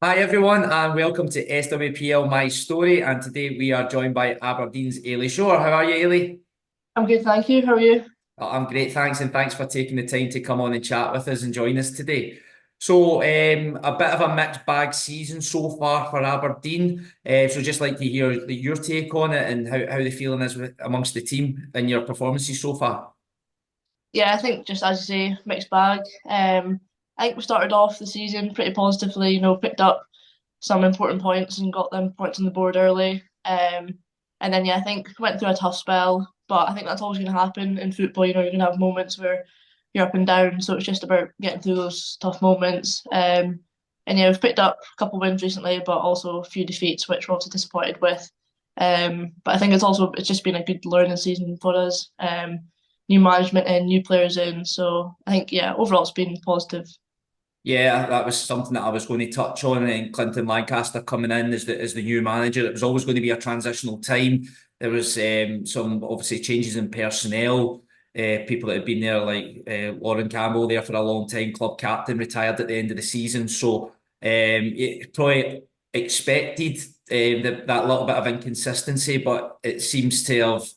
Hi everyone and welcome to SWPL My Story, and today we are joined by Aberdeen's Eilidh Shore. How are you, Eilidh? I'm good, thank you. How are you? I'm great, thanks, and thanks for taking the time to come on and chat with us and join us today. A bit of a mixed bag season so far for Aberdeen. So just like to hear your take on it and how the feeling is amongst the team and your performances so far. Yeah, I think just as you say, mixed bag. I think we started off the season pretty positively, picked up some important points and got them points on the board early. And then yeah, I think went through a tough spell, but I think that's always going to happen in football. You're going to have moments where you're up and down, so it's just about getting through those tough moments. And yeah, we've picked up a couple of wins recently, but also a few defeats, which we're also disappointed with. But I think it's just been a good learning season for us. New management and new players in, so I think yeah, overall it's been positive. Yeah, that was something that I was going to touch on. And Clinton Lancaster coming in as the new manager. It was always going to be a transitional time. There was some obviously changes in personnel. People that had been there, like Lauren Campbell, there for a long time, club captain, retired at the end of the season. So it probably expected that little bit of inconsistency, but it seems to have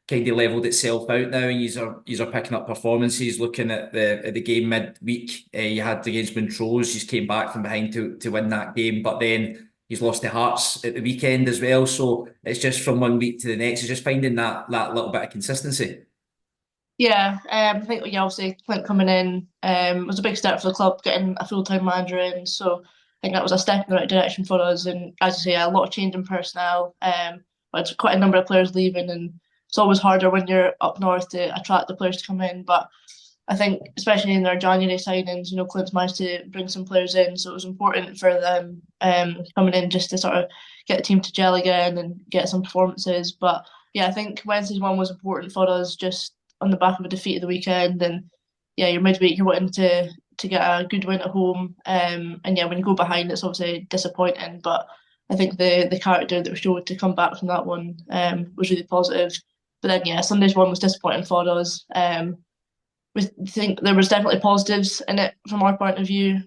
kind of leveled itself out now, and you are picking up performances. Looking at the game midweek, you had against Montrose, you came back from behind to win that game, but then he's lost to Hearts at the weekend as well. So it's just from one week to the next, it's just finding that little bit of consistency. Yeah, I think yeah, obviously Clint coming in was a big step for the club, getting a full-time manager in. So I think that was a step in the right direction for us. And as you say, a lot of change in personnel. But it's quite a number of players leaving, and it's always harder when you're up north to attract the players to come in. But I think especially in their January signings, Clint's managed to bring some players in, so it was important for them coming in just to sort of get the team to gel again and get some performances. But yeah, I think Wednesday's one was important for us just on the back of a defeat at the weekend, and yeah, you're midweek, you're wanting to get a good win at home, and yeah, when you go behind, it's obviously disappointing. But I think the character that we showed to come back from that one was really positive. But then yeah, Sunday's one was disappointing for us. We think there was definitely positives in it from our point of view,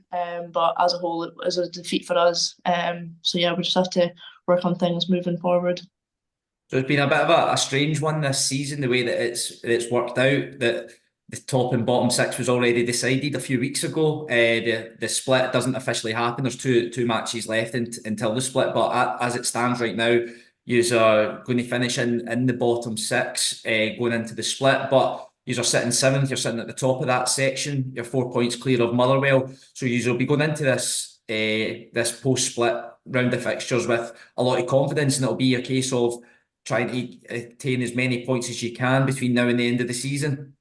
but as a whole, it was a defeat for us. So yeah, we just have to work on things moving forward. So it's been a bit of a strange one this season, the way that it's worked out. That the top and bottom six was already decided a few weeks ago. The split doesn't officially happen. There's two matches left until the split, but as it stands right now, you are going to finish in the bottom six going into the split. But you are sitting seventh. You're sitting at the top of that section. You're 4 points clear of Motherwell, so you will be going into this post-split round of fixtures with a lot of confidence, and it'll be a case of trying to attain as many points as you can between now and the end of the season.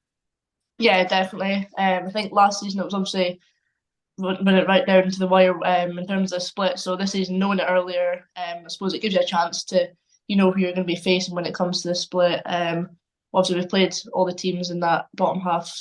Yeah, definitely. I think last season it was obviously when it right down to the wire in terms of split. So this season, knowing it earlier, I suppose it gives you a chance to who you're going to be facing when it comes to the split. Obviously, we've played all the teams in that bottom half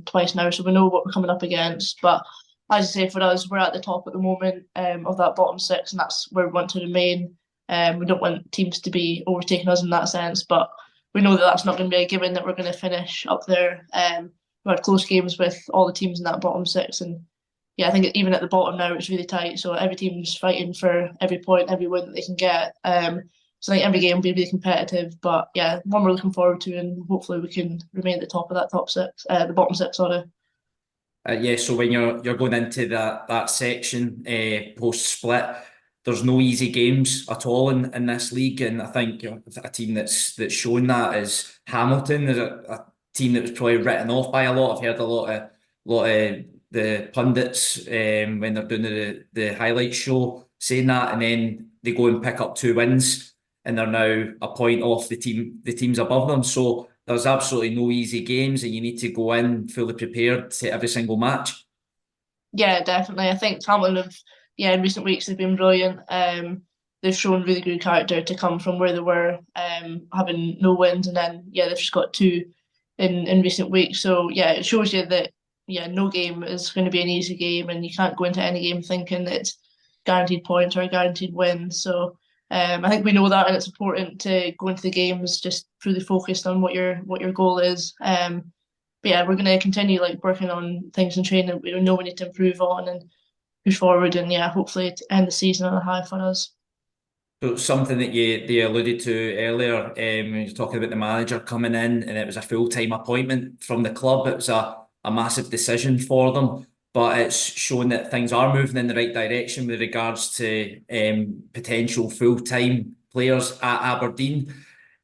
twice now, so we know what we're coming up against. But as you say, for us, we're at the top at the moment of that bottom six, and that's where we want to remain. We don't want teams to be overtaking us in that sense, but we know that that's not going to be a given that we're going to finish up there. We had close games with all the teams in that bottom six, and yeah, I think even at the bottom now it's really tight. So every team's fighting for every point, every win that they can get. So I think every game will be really competitive. But yeah, one we're looking forward to, and hopefully we can remain at the top of that top six, the bottom six, sorry. Yeah, so when you're going into that section post split, there's no easy games at all in this league, and I think a team that's shown that is Hamilton. There's a team that was probably written off by a lot. I've heard a lot of the pundits when they're doing the highlight show saying that, and then they go and pick up two wins, and they're now a point off the teams above them. So there's absolutely no easy games, and you need to go in fully prepared to every single match. Yeah, definitely. I think Hamilton have, yeah, in recent weeks they've been brilliant. They've shown really good character to come from where they were, having no wins, and then yeah, they've just got two in recent weeks. So yeah, it shows you that yeah, no game is going to be an easy game, and you can't go into any game thinking that it's guaranteed points or a guaranteed win. So I think we know that, and it's important to go into the games just really focused on what your goal is. But yeah, we're going to continue like working on things in training we know we need to improve on, and push forward and yeah, hopefully to end the season on a high for us. So something that you alluded to earlier, when you were talking about the manager coming in, and it was a full-time appointment from the club. It was a massive decision for them, but it's shown that things are moving in the right direction with regards to potential full-time players at Aberdeen.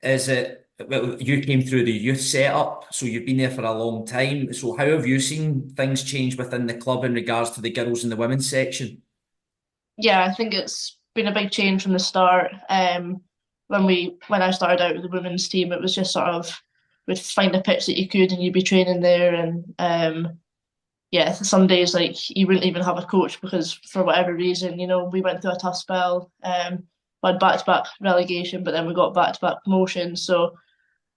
Is it, well, you came through the youth setup, so you've been there for a long time. So how have you seen things change within the club in regards to the girls and the women's section? Yeah, I think it's been a big change from the start. When I started out with the women's team, it was just sort of we'd find a pitch that you could and you'd be training there, and yeah, some days like you wouldn't even have a coach because for whatever reason, we went through a tough spell. We had back-to-back relegation, but then we got back-to-back promotion. So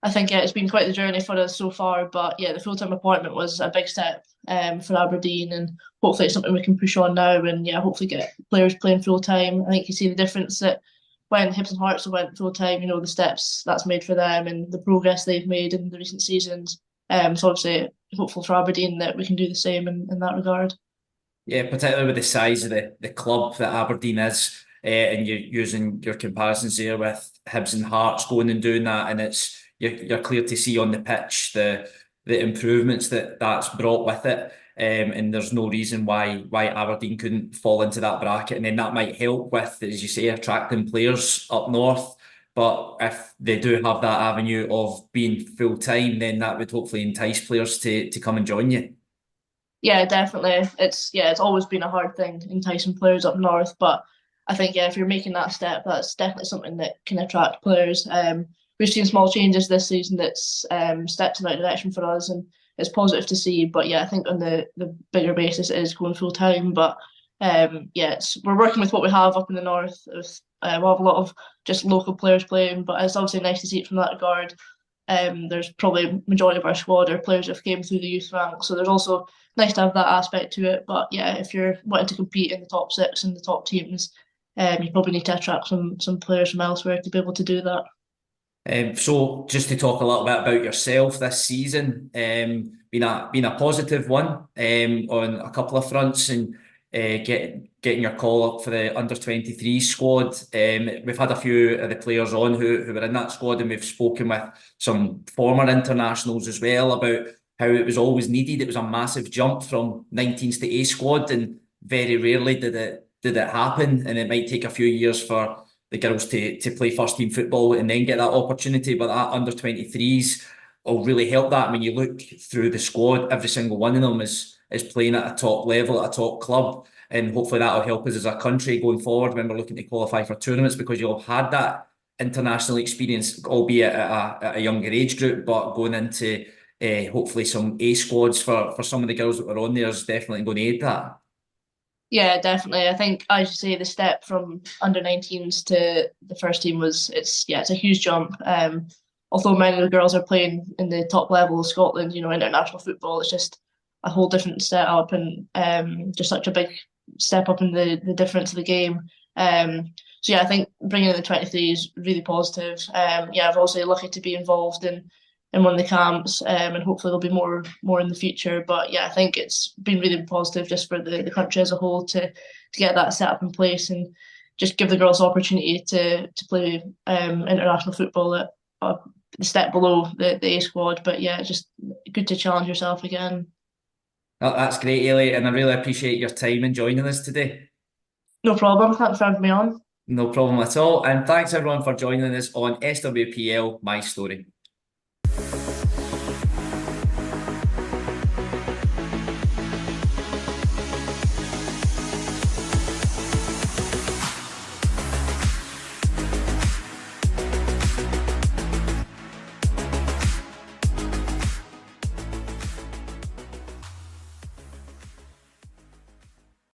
I think yeah, it's been quite the journey for us so far. But yeah, the full-time appointment was a big step for Aberdeen, and hopefully it's something we can push on now. And yeah, hopefully get players playing full time. I think you see the difference that when Hibs and Hearts went full time, the steps that's made for them and the progress they've made in the recent seasons. So obviously hopeful for Aberdeen that we can do the same in that regard. Yeah, particularly with the size of the club that Aberdeen is, and you're using your comparisons there with Hibs and Hearts going and doing that, and you're clear to see on the pitch the improvements that's brought with it, and there's no reason why Aberdeen couldn't fall into that bracket, and then that might help with, as you say, attracting players up north. But if they do have that avenue of being full time, then that would hopefully entice players to come and join you. Yeah, definitely. It's always been a hard thing enticing players up north, but I think yeah, if you're making that step, that's definitely something that can attract players. We've seen small changes this season that's steps in that direction for us, and it's positive to see. But yeah, I think on the bigger basis, it is going full time. But yeah, we're working with what we have up in the north. We have a lot of just local players playing, but it's obviously nice to see it from that regard. There's probably majority of our squad are players that have came through the youth ranks, so there's also nice to have that aspect to it. But yeah, if you're wanting to compete in the top six and the top teams, you probably need to attract some players from elsewhere to be able to do that. So just to talk a little bit about yourself this season, been a positive one on a couple of fronts, and getting your call up for the under 23 squad. We've had a few of the players on who were in that squad, and we've spoken with some former internationals as well about how it was always needed. It was a massive jump from 19s to A squad, and very rarely did it happen, and it might take a few years for the girls to play first team football and then get that opportunity. But that under 23s will really help that. When you look through the squad, every single one of them is playing at a top level, at a top club. And hopefully that'll help us as a country going forward when we're looking to qualify for tournaments, because you'll have had that international experience, albeit at a younger age group, but going into hopefully some A squads for some of the girls that were on there is definitely going to aid that. Yeah, definitely. I think, as you say, the step from under 19s to the first team it's a huge jump. Although many of the girls are playing in the top level of Scotland, international football, it's just a whole different setup and just such a big step up in the difference of the game. So yeah, I think bringing in the 23 is really positive. Yeah, I've also lucky to be involved in one of the camps, and hopefully there'll be more in the future. But yeah, I think it's been really positive just for the country as a whole to get that set up in place and just give the girls opportunity to play international football at a step below the A squad. But yeah, just good to challenge yourself again. That's great, Eilidh, and I really appreciate your time in joining us today. No problem. Thanks for having me on. No problem at all. And thanks everyone for joining us on SWPL My Story.